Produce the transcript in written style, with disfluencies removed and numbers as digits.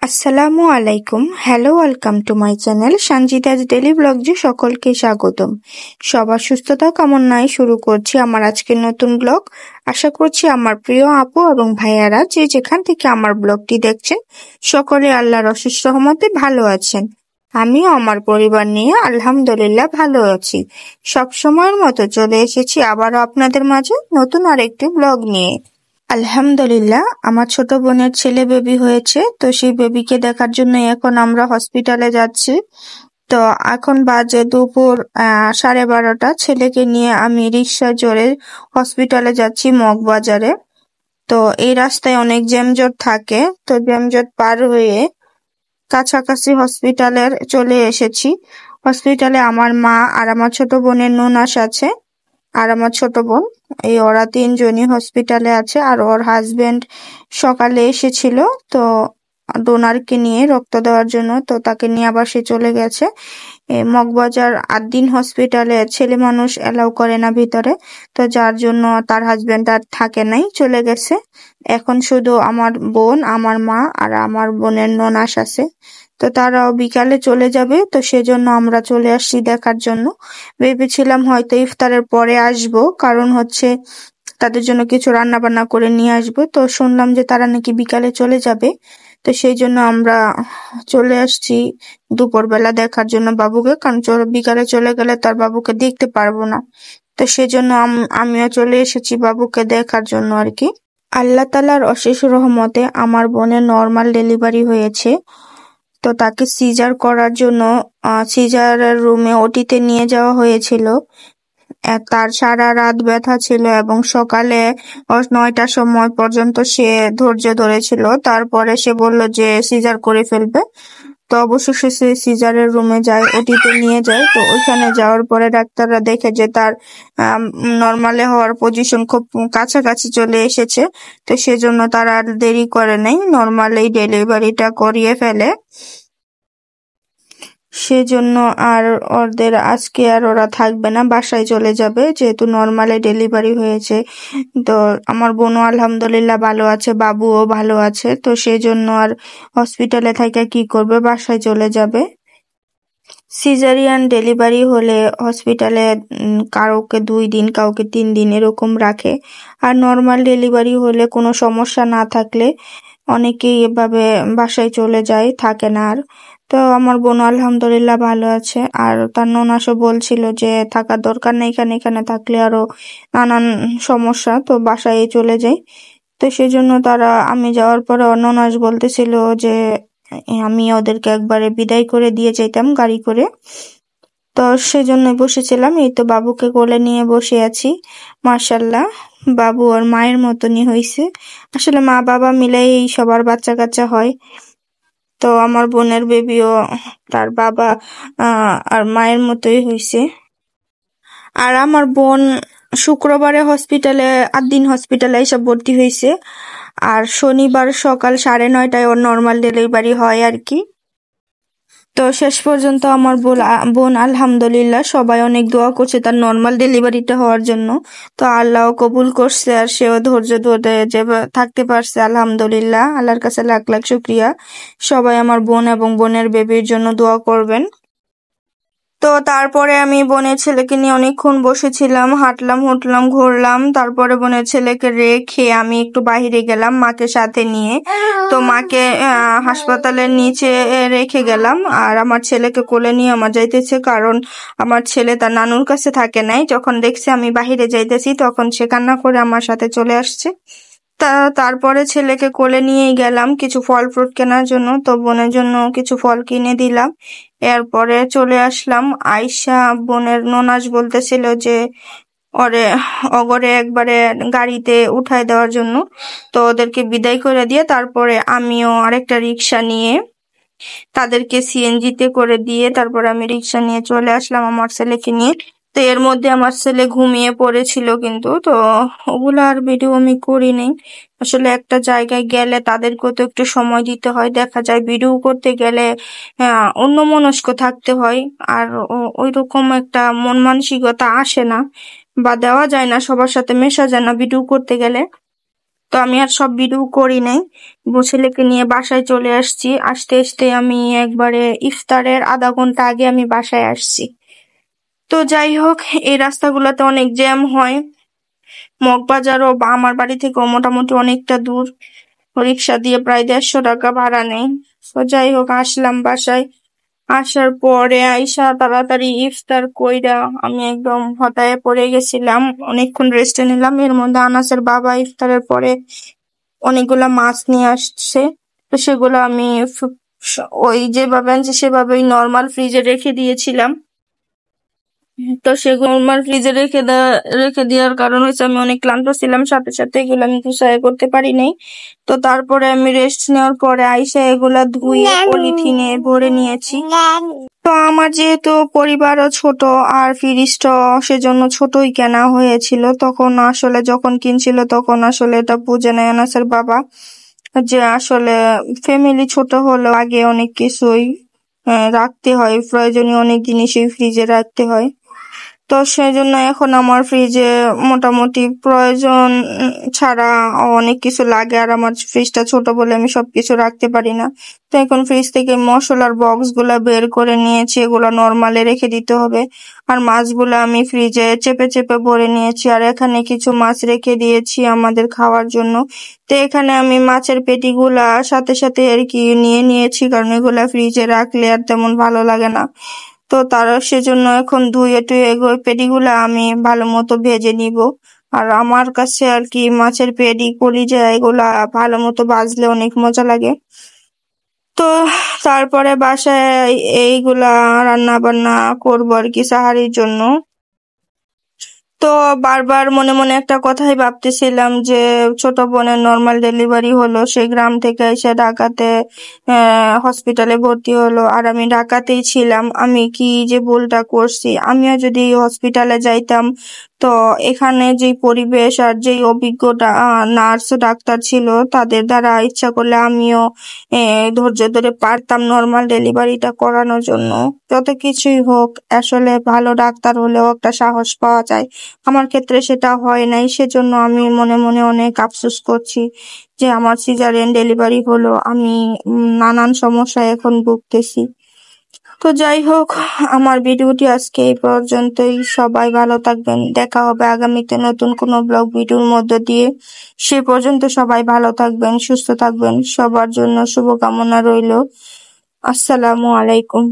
আসসালামু আলাইকুম। Hello, welcome to my channel Sanjita's daily ব্লগে সকলকে স্বাগতম। সবার সুস্থতা কামনায় শুরু করছি আমার আজকের নতুন ব্লগ। আশা করছি আমার প্রিয় আপু এবং ভাইয়ারা যে যেখান থেকে আমার ব্লগটি দেখছেন সকলে আল্লাহর অশেষ রহমতে ভালো আছেন। আমিও আমার পরিবার নিয়ে আলহামদুলিল্লাহ ভালো আছি। সব সময়ের মতো চলে এসেছি আবারও আপনাদের মাঝে নতুন আরেকটি ব্লগ নিয়ে। আলহামদুলিল্লাহ, আমার ছোট বোনের ছেলে বেবি হয়েছে, তো সেই বেবিকে দেখার জন্য এখন আমরা হসপিটালে যাচ্ছি। তো এখন বাজে দুপুর 12:30। ছেলেকে নিয়ে আমি রিক্সায় চড়ে হসপিটালে যাচ্ছি মগবাজারে। তো এই রাস্তায় অনেক জ্যামজট থাকে, তো জ্যামজট পার হয়ে কাছাকাছি হসপিটালের চলে এসেছি। হসপিটালে আমার মা আর আমার ছোট বোনের ননাস আছে, আর আমার ছোট বোন। এই ওরা তিনজনই হসপিটালে আছে, আর ওর হাজবেন্ড সকালে এসেছিল তো ডোনারকে নিয়ে রক্ত দেওয়ার জন্য, তো তাকে নিয়ে আবার সে চলে গেছে। মগবাজার আদ্দিন হসপিটালে ছেলে মানুষ এলাও করে না ভিতরে, তো যার জন্য তার হাজবেন্ড আর থাকে নাই, চলে গেছে। এখন শুধু আমার বোন, আমার মা আর আমার বোনের ননাস আছে। তো তারাও বিকালে চলে যাবে, তো সেজন্য আমরা চলে আসছি দেখার জন্য। ভেবেছিলাম হয়তো ইফতারের পরে আসবো, কারণ হচ্ছে তাদের জন্য কিছু রান্না বান্না করে নিয়ে আসবো। তো শুনলাম যে তারা নাকি বিকালে চলে যাবে, তো সেই জন্য আমরা চলে আসছি দুপুরবেলা দেখার জন্য বাবুকে, কারণ বিকালে চলে গেলে তার বাবুকে দেখতে পারবো না। তো সেজন্য আমিও চলে এসেছি বাবুকে দেখার জন্য আর কি। আল্লাহ তাআলার অশেষ রহমতে আমার বোনের নর্মাল ডেলিভারি হয়েছে। তো তাকে সিজার করার জন্য সিজারের রুমে ওটিতে নিয়ে যাওয়া হয়েছিল। তার সারা রাত ব্যথা ছিল এবং সকালে 9টার সময় পর্যন্ত সে ধৈর্য ধরেছিল। তারপরে সে বলল যে সিজার করে ফেলবে। তো অবশেষে সে সিজারের রুমে যায়, ওটিতে নিয়ে যায়। তো ওইখানে যাওয়ার পরে ডাক্তাররা দেখে যে তার নর্মালে হওয়ার পজিশন খুব কাছাকাছি চলে এসেছে। তো সেজন্য তারা আর দেরি করে নাই, নর্মালি ডেলিভারিটা করিয়ে ফেলে। সেজন্য আর ওদের আজকে আর ওরা থাকবে না, বাসায় চলে যাবে, যেহেতু নর্মালে ডেলিভারি হয়েছে। তো আমার বোনও আলহামদুলিল্লাহ ভালো আছে, বাবুও ভালো আছে। তো সেজন্য আর হসপিটালে থাইকা কি করবে, বাসায় চলে যাবে। সিজারিয়ান ডেলিভারি হলে হসপিটালে কাউকে 2 দিন, কাউকে 3 দিন এরকম রাখে। আর নর্মাল ডেলিভারি হলে কোনো সমস্যা না থাকলে অনেকেই এভাবে বাসায় চলে যায়, থাকে না আর। তো আমার বোন আলহামদুলিল্লাহ ভালো আছে, আর তার ননাসও বলছিল যে থাকার দরকার নেই, এখানে এখানে থাকলে আরো নানান সমস্যা, তো বাসায় চলে যায়। তো সেজন্য আমি যাওয়ার পরে ননাস বলতেছিল যে আমি ওদেরকে একবারে বিদায় করে দিয়ে যাইতাম গাড়ি করে। তো সেজন্য বসেছিলাম, এই তো বাবুকে কোলে নিয়ে বসে আছি। মাশাআল্লাহ, বাবু ওর মায়ের মতনই হইছে। আসলে মা বাবা মিলাই সবার বাচ্চা কাচ্চা হয়। তো আমার বোনের বেবিও তার বাবা আর মায়ের মতোই হইছে। আর আমার বোন শুক্রবারে হসপিটালে, আদ্দিন হসপিটালে এসে ভর্তি হয়েছে। আর শনিবার সকাল 9:30টায় ওর নর্মাল ডেলিভারি হয় আর কি। তো শেষ পর্যন্ত আমার বোন আলহামদুলিল্লাহ, সবাই অনেক দোয়া করছে তার নর্মাল ডেলিভারিটা হওয়ার জন্য। তো আল্লাহ কবুল করছে, আর সেও ধৈর্য ধরে যে থাকতে পারছে, আলহামদুলিল্লাহ, আল্লাহর কাছে লাখ লাখ শুকরিয়া। সবাই আমার বোন এবং বোনের বেবির জন্য দোয়া করবেন। তো তারপরে আমি বোনের ছেলেকে নিয়ে অনেকক্ষণ বসেছিলাম, হাঁটলাম, হুটলাম, ঘুরলাম। তারপরে বোনের ছেলেকে রেখে আমি একটু বাইরে গেলাম মাকে সাথে নিয়ে। তো মাকে হাসপাতালের নিচে রেখে গেলাম, আর আমার ছেলেকে কোলে নিয়ে আমার যাইতেছে, কারণ আমার ছেলে তার নানুর কাছে থাকে নাই। যখন দেখছে আমি বাহিরে যাইতেছি তখন সে কান্না করে আমার সাথে চলে আসছে। তারপরে ছেলেকে কোলে নিয়েই গেলাম কিছু ফল ফ্রুট কেনার জন্য, তো বোনের জন্য কিছু ফল কিনে দিলাম। এরপরে চলে আসলাম। আয়শা বোনের ননাস বলতেছিল যে অগরে একবারে গাড়িতে উঠায় দেওয়ার জন্য। তো ওদেরকে বিদায় করে দিয়ে তারপরে আমিও আরেকটা রিক্সা নিয়ে তাদেরকে সিএনজিতে করে দিয়ে তারপরে আমি রিক্সা নিয়ে চলে আসলাম আমার ছেলেকে নিয়ে। তো এর মধ্যে আমার ছেলে ঘুমিয়ে পড়েছিল, কিন্তু তো ওগুলো আর ভিডিও আমি করিনি। আসলে একটা জায়গায় গেলে তাদেরকেও তো একটু সময় দিতে হয়, দেখা যায় ভিডিও করতে গেলে অন্যমনস্ক থাকতে হয়, আর ওইরকম একটা মন মানসিকতা আসে না, বা দেওয়া যায় না, সবার সাথে মেশা যায় না ভিডিও করতে গেলে। তো আমি আর সব ভিডিও করি নাই, ছেলেকে নিয়ে বাসায় চলে আসছি। আসতে আসতে আমি একবারে ইফতারের আধা ঘন্টা আগে আমি বাসায় আসছি। তো যাই হোক, এই রাস্তাগুলোতে অনেক জ্যাম হয়। মগবাজারও বা আমার বাড়ি থেকেও মোটামুটি অনেকটা দূর, রিক্সা দিয়ে প্রায় 150 টাকা ভাড়া নেই। তো যাই হোক, আসলাম বাসায়। আসার পরে আইসা তাড়াতাড়ি ইফতার কইরা আমি একদম হতায়ে পড়ে গেছিলাম, অনেকক্ষণ রেস্টে নিলাম। এর মধ্যে আনাসের বাবা ইফতারের পরে অনেকগুলা মাছ নিয়ে আসছে। তো সেগুলো আমি ওই যেভাবে আনছি সেভাবেই নর্মাল ফ্রিজে রেখে দিয়েছিলাম। তো সেগুলো আমার ফ্রিজে রেখে দেওয়ার কারণ হচ্ছে আমি অনেক ক্লান্ত ছিলাম, সাথে সাথে এগুলো আমি গুছাই করতে পারি নাই। তো তারপরে আমি রেস্ট নেওয়ার পরে আইসা এগুলা ধুয়ে পলিথিনে ভরে নিয়েছি। তো আমার যেহেতু পরিবারও ছোট আর ফ্রিজটা সেজন্য ছোটই কেনা হয়েছিল, তখন আসলে যখন কিনছিল তখন আসলে এটা বুঝে নেয় আনাসের বাবা যে আসলে ফ্যামিলি ছোট হলেও আগে অনেক কিছুই রাখতে হয়, প্রয়োজনীয় অনেক জিনিসই ফ্রিজে রাখতে হয়। তো সেজন্য এখন আমার ফ্রিজে মোটামুটি প্রয়োজন ছাড়া অনেক কিছু লাগে, আর আমার ফ্রিজটা ছোট বলে আমি সবকিছু রাখতে পারি না। তো এখন ফ্রিজ থেকে মশলার বক্স গুলা বের করে নিয়েছি, এগুলা নরমালে রেখে দিতে হবে। আর মাছগুলা আমি ফ্রিজে চেপে চেপে ভরে নিয়েছি, আর এখানে কিছু মাছ রেখে দিয়েছি আমাদের খাওয়ার জন্য। তো এখানে আমি মাছের পেটিগুলা সাথে সাথে আর কি নিয়ে নিয়েছি, কারণ এগুলা ফ্রিজে রাখলে আর তেমন ভালো লাগে না। তো তারা সেজন্য এখন ধুয়ে টুয়ে পেটিগুলা আমি ভালো মতো ভেজে নিব। আর আমার কাছে আর কি মাছের পেটি কলিজা এগুলা ভালো মতো ভাজলে অনেক মজা লাগে। তো তারপরে বাসায় এইগুলা রান্না বান্না করবো আর কি সাহারির জন্য। তো বারবার মনে মনে একটা কথাই ভাবতেছিলাম যে ছোট বোনের নর্মাল ডেলিভারি হলো, সে গ্রাম থেকে এসে ঢাকাতে হসপিটালে ভর্তি হলো, আর আমি ঢাকাতেই ছিলাম। আমি কি যে ভুলটা করছি, আমিও যদি হসপিটালে যাইতাম তো এখানে যে পরিবেশ আর যেই অভিজ্ঞতা নার্স ডাক্তার ছিল তাদের দ্বারা ইচ্ছা করলে আমিও ধৈর্য ধরে পারতাম নর্মাল ডেলিভারিটা করানোর জন্য। যত কিছুই হোক, আসলে ভালো ডাক্তার হলেও একটা সাহস পাওয়া যায়। আমার ক্ষেত্রে সেটা হয় নাই, সেজন্য আমি মনে মনে অনেক আফসোস করছি যে আমার সিজারিয়ান ডেলিভারি হলো, আমি নানান সমস্যায় এখন ভুগতেছি। তো যাই হোক, আমার ভিডিওটি আজকে এই পর্যন্তই। সবাই ভালো থাকবেন, দেখা হবে আগামীতে নতুন কোনো ব্লগ ভিডিওর মধ্য দিয়ে। সে পর্যন্ত সবাই ভালো থাকবেন, সুস্থ থাকবেন, সবার জন্য শুভকামনা রইল। আসসালামু আলাইকুম।